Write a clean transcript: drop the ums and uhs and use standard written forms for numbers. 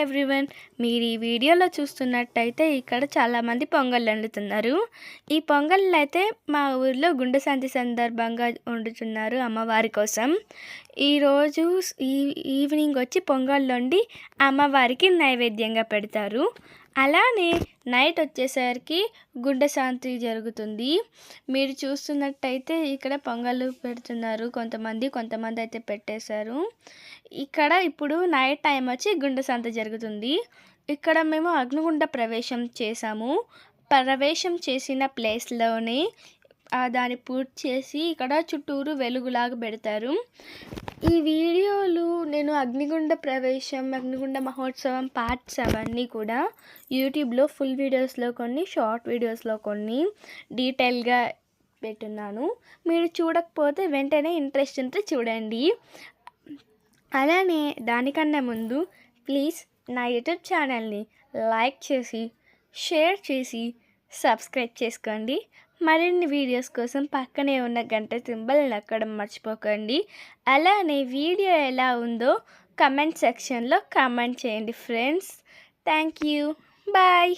Everyone, మీరు ఈ వీడియోలో చూస్తున్నట్టయితే ఇక్కడ చాలామంది పొంగల్ వండుతున్నారు. ఈ పొంగల్ అయితే మా ఊర్లో గుండు సంతి సందర్భంగా వండుతున్నారు అమ్మవారి కోసం. ఈరోజు ఈవినింగ్ వచ్చి పొంగల్ వండి అమ్మవారికి నైవేద్యంగా పెడతారు. అలానే నైట్ వచ్చేసరికి గుండె శాంతి జరుగుతుంది. మీరు చూస్తున్నట్టయితే ఇక్కడ పొంగల్ పెడుతున్నారు కొంతమంది అయితే పెట్టేశారు. ఇక్కడ ఇప్పుడు నైట్ టైం వచ్చి గుండె శాంతి జరుగుతుంది. ఇక్కడ మేము అగ్నిగుండ ప్రవేశం చేసాము. ప్రవేశం చేసిన ప్లేస్లోనే దాన్ని పూర్తి చేసి ఇక్కడ చుట్టూరు వెలుగులాగా పెడతారు. ఈ వీడియోలు నేను అగ్నిగుండ ప్రవేశం, అగ్నిగుండ మహోత్సవం పార్ట్స్ అవన్నీ కూడా యూట్యూబ్లో ఫుల్ వీడియోస్లో కొన్ని, షార్ట్ వీడియోస్లో కొన్ని డీటెయిల్గా పెట్టున్నాను. మీరు చూడకపోతే వెంటనే ఇంట్రెస్ట్ ఉంటే చూడండి. అలానే దానికన్నా ముందు ప్లీజ్ నా యూట్యూబ్ ఛానల్ని లైక్ చేసి, షేర్ చేసి, సబ్స్క్రైబ్ చేసుకోండి. మరిన్ని వీడియోస్ కోసం పక్కనే ఉన్న గంట సింబల్ నొక్కడం మర్చిపోకండి. అలానే వీడియో ఎలా ఉందో కమెంట్ సెక్షన్లో కామెంట్ చేయండి ఫ్రెండ్స్. Thank you. బాయ్.